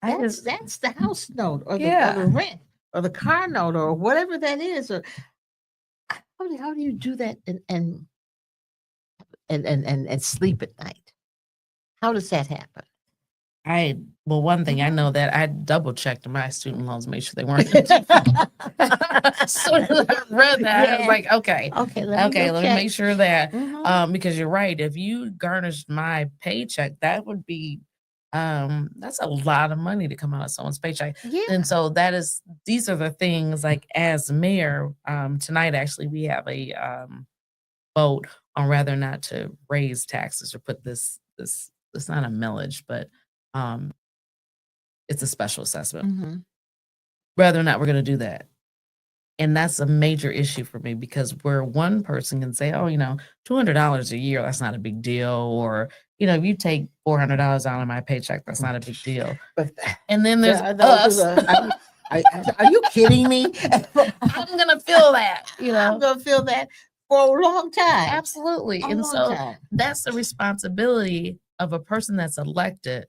[SPEAKER 2] That's the house note or the rent or the car note or whatever that is. Or how do you do that and sleep at night? How does that happen?
[SPEAKER 3] One thing I know that I double checked my student loans, made sure they weren't. So I read that, I was like, okay, let me make sure that, because you're right. If you garnished my paycheck, that would be, that's a lot of money to come out of someone's paycheck.
[SPEAKER 2] Yeah.
[SPEAKER 3] And so these are the things, like, as mayor, tonight, actually, we have a vote on whether or not to raise taxes or put this, it's not a millage, but it's a special assessment. Whether or not we're going to do that. And that's a major issue for me because where one person can say, oh, $200 a year, that's not a big deal. Or, if you take $400 out of my paycheck, that's not a big deal.
[SPEAKER 2] But
[SPEAKER 3] And then there's
[SPEAKER 2] those
[SPEAKER 3] us.
[SPEAKER 2] Are you kidding me?
[SPEAKER 3] I'm going to feel that,
[SPEAKER 2] I'm going to feel that for a long time.
[SPEAKER 3] Absolutely.
[SPEAKER 2] A
[SPEAKER 3] And
[SPEAKER 2] long
[SPEAKER 3] so
[SPEAKER 2] time.
[SPEAKER 3] that's the responsibility of a person that's elected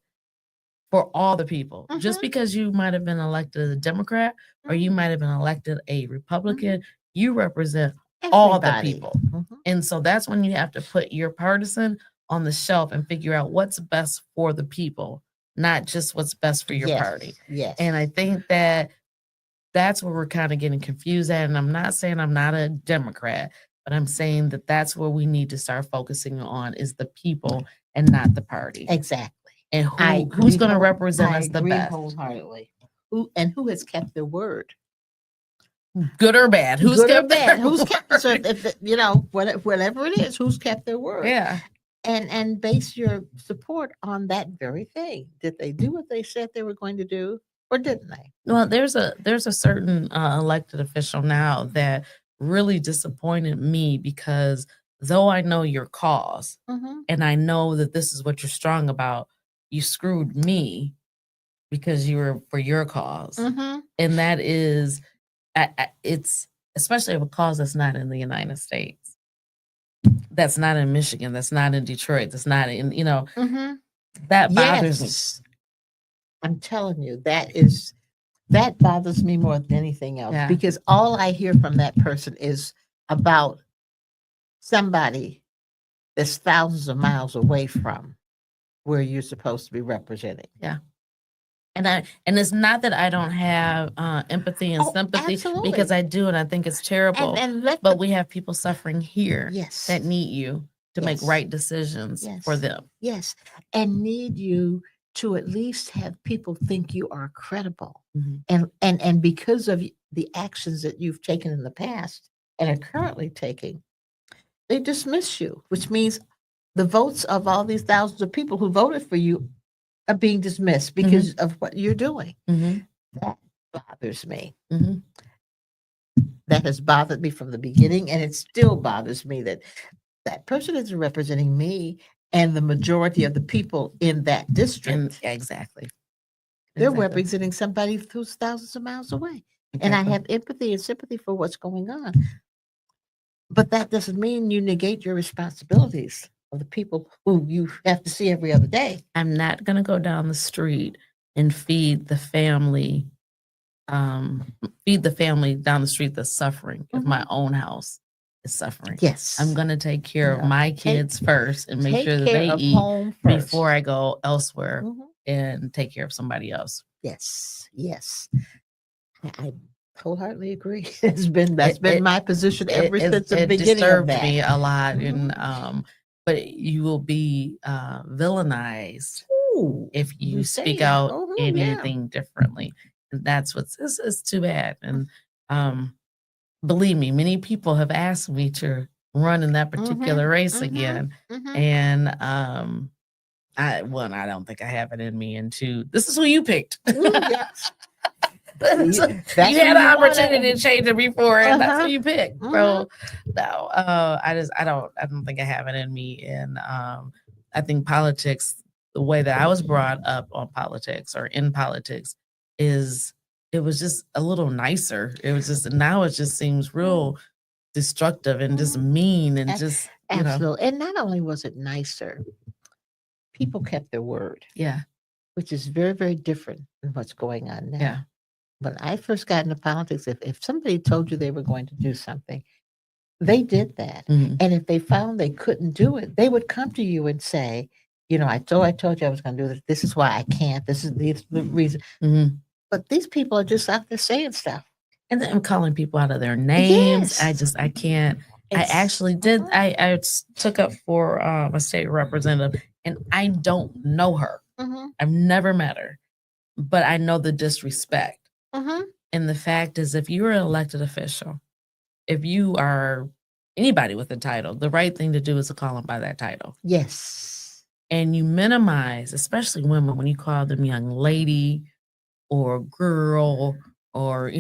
[SPEAKER 3] for all the people. Just because you might have been elected as a Democrat or you might have been elected a Republican, you represent all the people. And so that's when you have to put your partisan on the shelf and figure out what's best for the people, not just what's best for your party.
[SPEAKER 2] Yes.
[SPEAKER 3] And I think that that's where we're kind of getting confused at. And I'm not saying I'm not a Democrat, but I'm saying that that's where we need to start focusing on is the people and not the party.
[SPEAKER 2] Exactly.
[SPEAKER 3] And who's going to represent us the best?
[SPEAKER 2] Wholeheartedly. Who has kept their word?
[SPEAKER 3] Good or bad? Who's kept their
[SPEAKER 2] Who's
[SPEAKER 3] word?
[SPEAKER 2] kept? So whatever it is, who's kept their word?
[SPEAKER 3] Yeah.
[SPEAKER 2] And base your support on that very thing. Did they do what they said they were going to do, or didn't they?
[SPEAKER 3] Well, there's a certain elected official now that really disappointed me because though I know your cause and I know that this is what you're strong about, you screwed me because you were for your cause. And that is, it's especially of a cause that's not in the United States. That's not in Michigan. That's not in Detroit. That's not in, that bothers me.
[SPEAKER 2] I'm telling you, that bothers me more than anything else because all I hear from that person is about somebody that's thousands of miles away from where you're supposed to be representing.
[SPEAKER 3] Yeah. And it's not that I don't have empathy and sympathy
[SPEAKER 2] absolutely.
[SPEAKER 3] Because I do, and I think it's terrible. But we have people suffering here that need you to make right decisions for them.
[SPEAKER 2] Yes, and need you to at least have people think you are credible. And because of the actions that you've taken in the past and are currently taking, they dismiss you, which means the votes of all these thousands of people who voted for you are being dismissed because of what you're doing. That bothers me. That has bothered me from the beginning, and it still bothers me that that person isn't representing me and the majority of the people in that district.
[SPEAKER 3] Exactly.
[SPEAKER 2] They're representing somebody who's thousands of miles away. And I have empathy and sympathy for what's going on. But that doesn't mean you negate your responsibilities of the people who you have to see every other day.
[SPEAKER 3] I'm not going to go down the street and feed the family down the street that's suffering if my own house is suffering.
[SPEAKER 2] Yes.
[SPEAKER 3] I'm going to take care of my kids first and make sure that they eat before I go elsewhere and take care of somebody else.
[SPEAKER 2] Yes. I wholeheartily agree. That's been my position ever since the beginning of that.
[SPEAKER 3] It disturbed me a lot, and but you will be villainized if you speak out anything differently, and that's it's too bad. And believe me, many people have asked me to run in that particular race again, and I don't think I have it in me. And two, this is who you picked. You had an opportunity to change it before, and that's who you picked. So no, I don't think I have it in me. And I think politics, the way that I was brought up on politics or in politics, it was just a little nicer. It was just, now it just seems real destructive and just mean and just
[SPEAKER 2] absolutely. And not only was it nicer, people kept their word.
[SPEAKER 3] Yeah,
[SPEAKER 2] which is very, very different than what's going on now.
[SPEAKER 3] Yeah.
[SPEAKER 2] When I first got into politics, if somebody told you they were going to do something, they did that. And if they found they couldn't do it, they would come to you and say, I told you I was going to do this. This is why I can't. This is the reason. But these people are just out there saying stuff.
[SPEAKER 3] And then I'm calling people out of their names.
[SPEAKER 2] Yes.
[SPEAKER 3] I can't. I actually did. I took up for a state representative, and I don't know her. I've never met her, but I know the disrespect. And the fact is, if you're an elected official, if you are anybody with a title, the right thing to do is to call them by that title.
[SPEAKER 2] Yes.
[SPEAKER 3] And you minimize, especially women, when you call them young lady or girl or,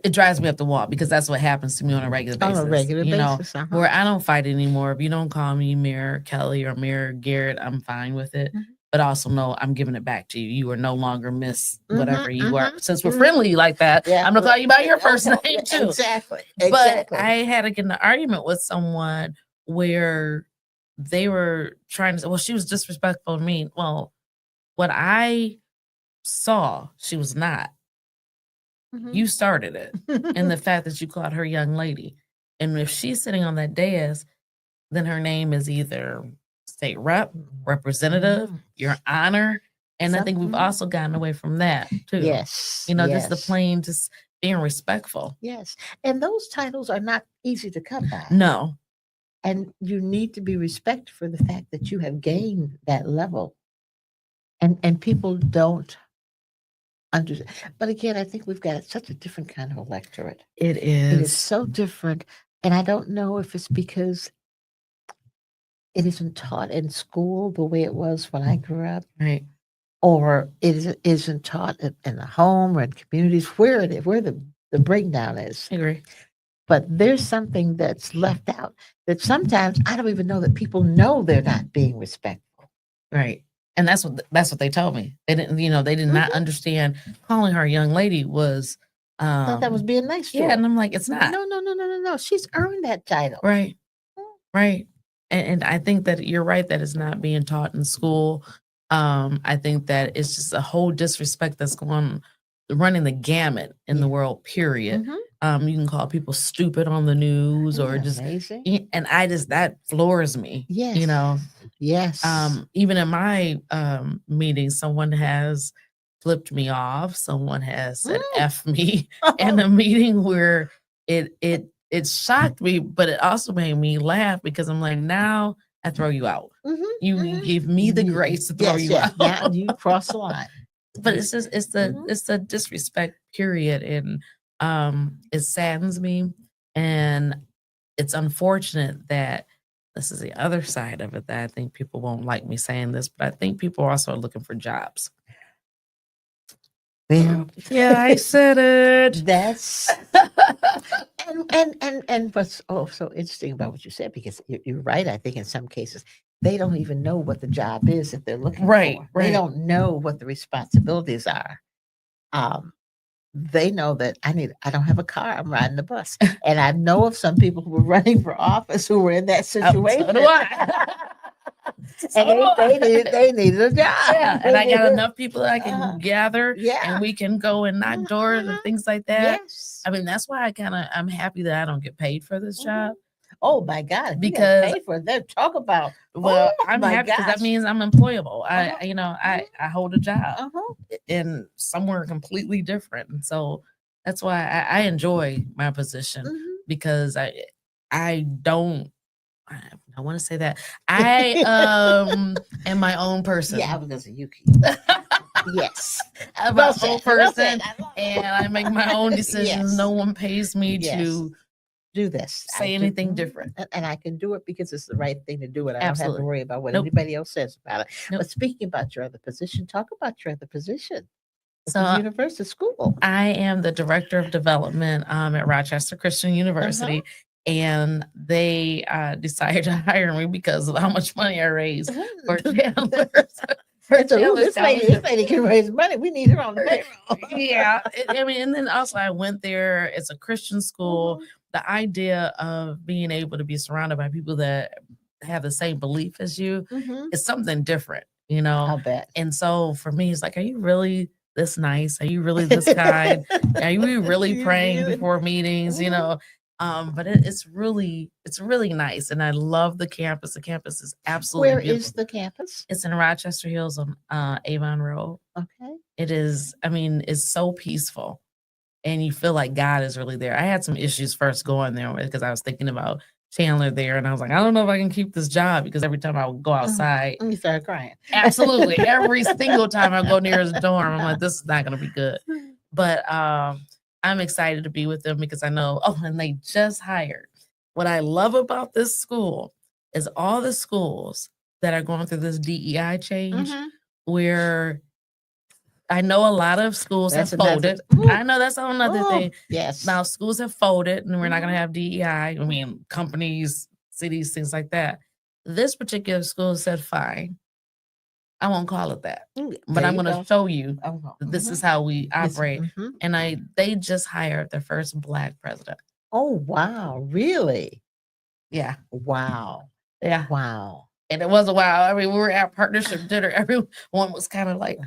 [SPEAKER 3] it drives me up the wall because that's what happens to me on a regular basis.
[SPEAKER 2] On a regular basis,
[SPEAKER 3] where I don't fight anymore. If you don't call me Mayor Kelly or Mayor Garrett, I'm fine with it. But also know I'm giving it back to you. You are no longer Miss whatever you are. Since we're friendly like that, I'm gonna call you by your first name too.
[SPEAKER 2] Exactly.
[SPEAKER 3] But I had to get in an argument with someone where they were trying to say, well, she was disrespectful to me. Well, what I saw, she was not. You started it. And the fact that you called her young lady. And if she's sitting on that dais, then her name is either state rep, representative, your honor. And I think we've also gotten away from that too.
[SPEAKER 2] Yes.
[SPEAKER 3] Just the plain, just being respectful.
[SPEAKER 2] Yes. And those titles are not easy to come by.
[SPEAKER 3] No.
[SPEAKER 2] And you need to be respected for the fact that you have gained that level. And people don't understand. But again, I think we've got such a different kind of electorate.
[SPEAKER 3] It is.
[SPEAKER 2] It is so different. And I don't know if it's because it isn't taught in school the way it was when I grew up.
[SPEAKER 3] Right.
[SPEAKER 2] Or it isn't taught in the home or in communities where it is, where the breakdown is.
[SPEAKER 3] I agree.
[SPEAKER 2] But there's something that's left out that sometimes I don't even know that people know they're not being respectful.
[SPEAKER 3] Right. And that's what they told me. They didn't, they did not understand calling her a young lady was
[SPEAKER 2] I thought that was being nice to her.
[SPEAKER 3] Yeah, and I'm like, it's not.
[SPEAKER 2] No. She's earned that title.
[SPEAKER 3] Right. Right. And I think that you're right that it's not being taught in school. I think that it's just a whole disrespect that's running the gamut in the world, period. You can call people stupid on the news or just
[SPEAKER 2] amazing.
[SPEAKER 3] And that floors me.
[SPEAKER 2] Yes. Yes.
[SPEAKER 3] Even in my meetings, someone has flipped me off. Someone has said F me in a meeting where it shocked me, but it also made me laugh because I'm like, now I throw you out. You give me the grace to throw you out.
[SPEAKER 2] Now you cross the line.
[SPEAKER 3] But it's just it's the disrespect, period. And it saddens me. And it's unfortunate that this is the other side of it that I think people won't like me saying this, but I think people also are looking for jobs. Yeah, I said it.
[SPEAKER 2] That's and what's so interesting about what you said, because you're right. I think in some cases they don't even know what the job is that they're looking for.
[SPEAKER 3] Right.
[SPEAKER 2] They don't know what the responsibilities are. They know that I don't have a car, I'm riding the bus. And I know of some people who were running for office who were in that situation.
[SPEAKER 3] So do I.
[SPEAKER 2] And they needed a job.
[SPEAKER 3] Yeah, and I got enough people that I can gather, and we can go and knock doors and things like that.
[SPEAKER 2] Yes.
[SPEAKER 3] I mean, that's why I'm happy that I don't get paid for this job.
[SPEAKER 2] Oh my God!
[SPEAKER 3] Because
[SPEAKER 2] pay for it, they talk about.
[SPEAKER 3] I'm happy because that means I'm employable. I hold a job in somewhere completely different, and so that's why I enjoy my position because I don't. I want to say that I am my own person.
[SPEAKER 2] Yeah, I was gonna say you. Yes,
[SPEAKER 3] I'm my own person, and I make my own decisions. Yes. No one pays me to
[SPEAKER 2] do this,
[SPEAKER 3] say anything different,
[SPEAKER 2] and I can do it because it's the right thing to do. And I
[SPEAKER 3] Absolutely.
[SPEAKER 2] don't have to worry about what anybody else says about it. But speaking about your other position, talk about your other position. So, university school.
[SPEAKER 3] I am the director of development at Rochester Christian University. And they decided to hire me because of how much money I raised for Chandler.
[SPEAKER 2] This lady can raise money. We need her on the payroll.
[SPEAKER 3] Yeah. And then also I went there. It's a Christian school. The idea of being able to be surrounded by people that have the same belief as you is something different,
[SPEAKER 2] I'll bet.
[SPEAKER 3] And so for me, it's like, are you really this nice? Are you really this kind? Are you really praying before meetings? But it's really nice, and I love the campus. The campus is absolutely
[SPEAKER 2] Where
[SPEAKER 3] beautiful.
[SPEAKER 2] Is the campus?
[SPEAKER 3] It's in Rochester Hills on Avon Road.
[SPEAKER 2] Okay.
[SPEAKER 3] It is. I mean, it's so peaceful, and you feel like God is really there. I had some issues first going there because I was thinking about Chandler there, and I was like, I don't know if I can keep this job because every time I would go outside,
[SPEAKER 2] you started crying.
[SPEAKER 3] Absolutely, every single time I go near his dorm, I'm like, this is not going to be good. But I'm excited to be with them because I know, and they just hired. What I love about this school is all the schools that are going through this DEI change where I know a lot of schools have folded. I know that's another thing.
[SPEAKER 2] Yes.
[SPEAKER 3] Now schools have folded, and we're not going to have DEI. I mean, companies, cities, things like that. This particular school said, "Fine, I won't call it that, but I'm going to show you that this is how we operate." And they just hired their first Black president.
[SPEAKER 2] Oh wow! Really?
[SPEAKER 3] Yeah.
[SPEAKER 2] Wow.
[SPEAKER 3] Yeah.
[SPEAKER 2] Wow.
[SPEAKER 3] And it was a wow. I mean, we were at partnership dinner. Everyone was kind of like,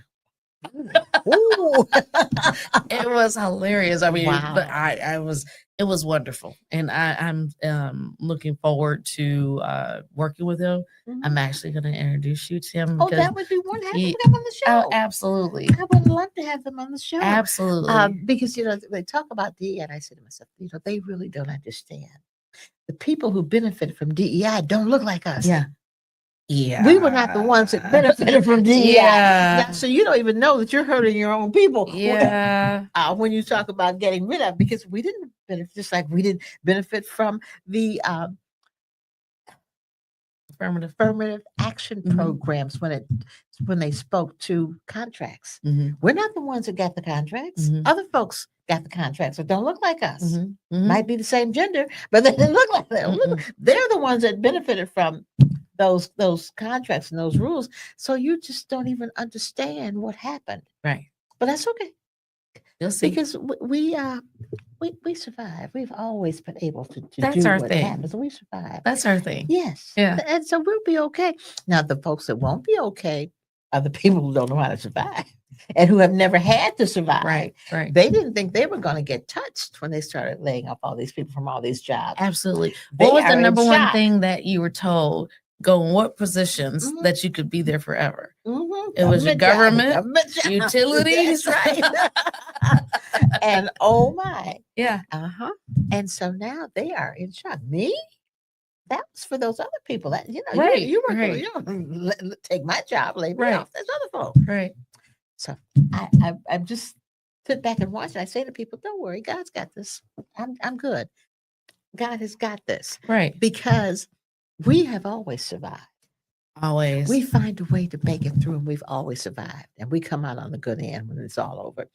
[SPEAKER 2] ooh.
[SPEAKER 3] It was hilarious. I mean,
[SPEAKER 2] Wow.
[SPEAKER 3] but it was wonderful. And I'm looking forward to working with him. I'm actually going to introduce you to him.
[SPEAKER 2] Oh, that would be wonderful. Have them on the show.
[SPEAKER 3] Oh, absolutely.
[SPEAKER 2] I would love to have them on the show.
[SPEAKER 3] Absolutely.
[SPEAKER 2] Because, they talk about DEI, and I said to myself, they really don't understand. The people who benefit from DEI don't look like us.
[SPEAKER 3] Yeah. Yeah.
[SPEAKER 2] We were not the ones that benefited from DEI.
[SPEAKER 3] Yeah.
[SPEAKER 2] So you don't even know that you're hurting your own people.
[SPEAKER 3] Yeah.
[SPEAKER 2] When you talk about getting rid of, because we didn't benefit, just like we didn't benefit from the affirmative action programs when they spoke to contracts. We're not the ones that got the contracts. Other folks got the contracts that don't look like us. Might be the same gender, but they didn't look like them. They're the ones that benefited from those contracts and those rules. So you just don't even understand what happened.
[SPEAKER 3] Right.
[SPEAKER 2] But that's okay.
[SPEAKER 3] You'll see.
[SPEAKER 2] Because we survive. We've always been able to
[SPEAKER 3] That's
[SPEAKER 2] do
[SPEAKER 3] our
[SPEAKER 2] what
[SPEAKER 3] thing.
[SPEAKER 2] happens. We survive.
[SPEAKER 3] That's our thing.
[SPEAKER 2] Yes.
[SPEAKER 3] Yeah.
[SPEAKER 2] And so we'll be okay. Now, the folks that won't be okay are the people who don't know how to survive and who have never had to survive.
[SPEAKER 3] Right. Right.
[SPEAKER 2] They didn't think they were going to get touched when they started laying off all these people from all these jobs.
[SPEAKER 3] Absolutely.
[SPEAKER 2] They
[SPEAKER 3] What was the
[SPEAKER 2] are in
[SPEAKER 3] number one
[SPEAKER 2] shock.
[SPEAKER 3] thing that you were told? Go in what positions that you could be there forever? It was your government utilities.
[SPEAKER 2] That's right. And oh my.
[SPEAKER 3] Yeah.
[SPEAKER 2] And so now they are in shock. Me? That was for those other people. That
[SPEAKER 3] Right,
[SPEAKER 2] you were
[SPEAKER 3] right.
[SPEAKER 2] you don't take my job, lay me
[SPEAKER 3] Right.
[SPEAKER 2] off. There's other folks.
[SPEAKER 3] Right.
[SPEAKER 2] So I'm just sit back and watch. And I say to people, "Don't worry, God's got this. I'm good. God has got this."
[SPEAKER 3] Right.
[SPEAKER 2] Because we have always survived.
[SPEAKER 3] Always.
[SPEAKER 2] We find a way to make it through, and we've always survived. And we come out on the good end when it's all over.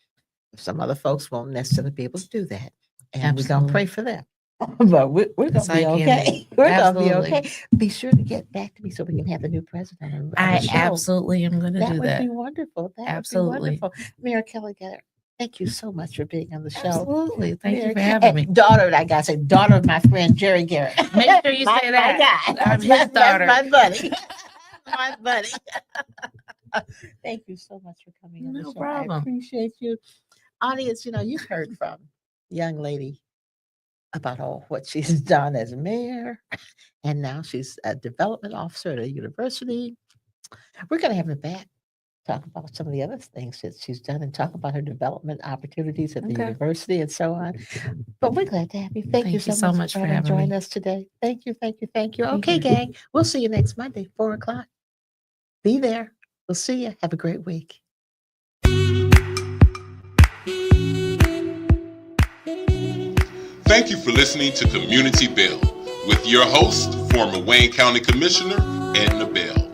[SPEAKER 2] Some other folks won't necessarily be able to do that. And we're going to pray for them. But we're going to be okay. We're going to be okay. Be sure to get back to me so we can have the new president. On the
[SPEAKER 3] I
[SPEAKER 2] show.
[SPEAKER 3] absolutely am going to do that.
[SPEAKER 2] That would be wonderful. That
[SPEAKER 3] Absolutely.
[SPEAKER 2] would be wonderful. Mayor Kelly Garrett, thank you so much for being on the show.
[SPEAKER 3] Absolutely. Thank you
[SPEAKER 2] Mayor
[SPEAKER 3] for having me.
[SPEAKER 2] Daughter, I got to say, daughter of my friend Jerry Garrett.
[SPEAKER 3] Make sure you say that.
[SPEAKER 2] My guy.
[SPEAKER 3] I'm his daughter.
[SPEAKER 2] That's my buddy. My buddy. Thank you so much for coming on the
[SPEAKER 3] No
[SPEAKER 2] show.
[SPEAKER 3] problem.
[SPEAKER 2] I appreciate you. Audience, you've heard from young lady about all what she's done as mayor, and now she's a development officer at a university. We're going to have her back, talk about some of the other things that she's done and talk about her development opportunities at the university and so on. But we're glad to have you. Thank you so much for joining us today. Thank you. Okay, gang. We'll see you next Monday, 4:00. Be there. We'll see you. Have a great week.
[SPEAKER 1] Thank you for listening to Community Bell with your host, former Wayne County Commissioner Edna Bell.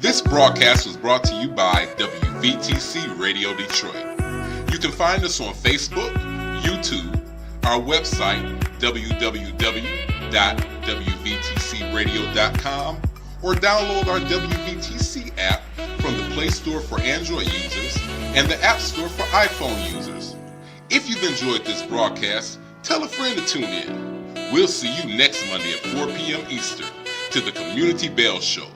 [SPEAKER 1] This broadcast was brought to you by WVTC Radio Detroit. You can find us on Facebook, YouTube, our website, www.wvtcradio.com, or download our WVTC app from the Play Store for Android users and the App Store for iPhone users. If you've enjoyed this broadcast, tell a friend to tune in. We'll see you next Monday at 4 p.m. Eastern to the Community Bell Show,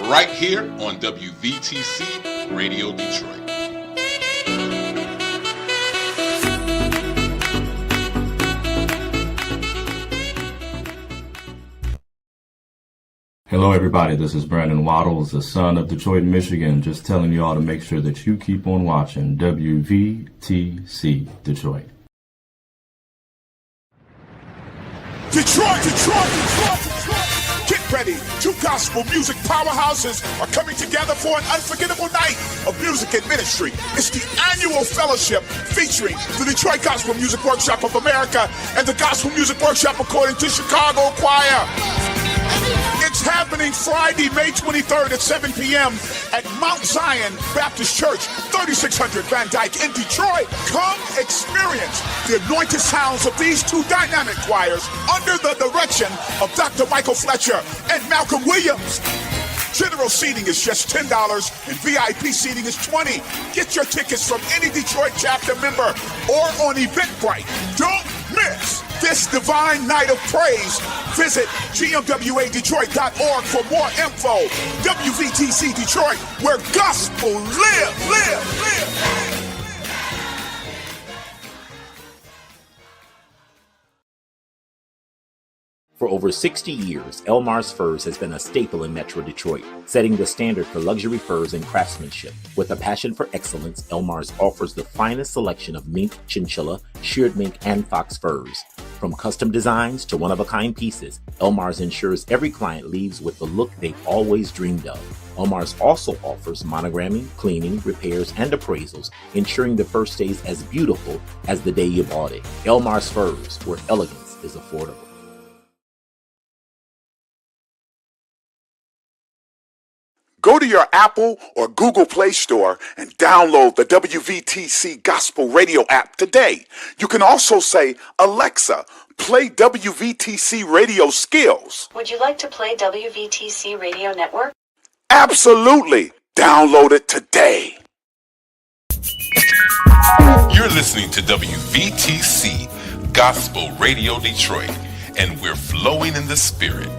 [SPEAKER 1] right here on WVTC Radio Detroit.
[SPEAKER 4] Hello everybody, this is Brandon Waddles, the son of Detroit, Michigan, just telling you all to make sure that you keep on watching WVTC Detroit.
[SPEAKER 5] Detroit! Get ready! Two gospel music powerhouses are coming together for an unforgettable night of music and ministry. It's the annual fellowship featuring the Detroit Gospel Music Workshop of America and the Gospel Music Workshop according to Chicago Choir. It's happening Friday, May 23rd at 7 p.m. at Mount Zion Baptist Church, 3600 Van Dyke in Detroit. Come experience the anointed sounds of these two dynamic choirs under the direction of Dr. Michael Fletcher and Malcolm Williams. General seating is just $10 and VIP seating is $20. Get your tickets from any Detroit chapter member or on Eventbrite. Don't miss this divine night of praise. Visit gmwadetroit.org for more info. WVTC Detroit, where gospel live.
[SPEAKER 6] For over 60 years, Elmar's Furs has been a staple in Metro Detroit, setting the standard for luxury furs and craftsmanship. With a passion for excellence, Elmar's offers the finest selection of mink, chinchilla, sheared mink, and fox furs. From custom designs to one-of-a-kind pieces, Elmar's ensures every client leaves with the look they've always dreamed of. Elmar's also offers monogramming, cleaning, repairs, and appraisals, ensuring the fur stays as beautiful as the day you bought it. Elmar's Furs, where elegance is affordable.
[SPEAKER 5] Go to your Apple or Google Play Store and download the WVTC Gospel Radio app today. You can also say, Alexa, play WVTC Radio Skills.
[SPEAKER 7] Would you like to play WVTC Radio Network?
[SPEAKER 5] Absolutely. Download it today.
[SPEAKER 1] You're listening to WVTC Gospel Radio Detroit, and we're flowing in the Spirit.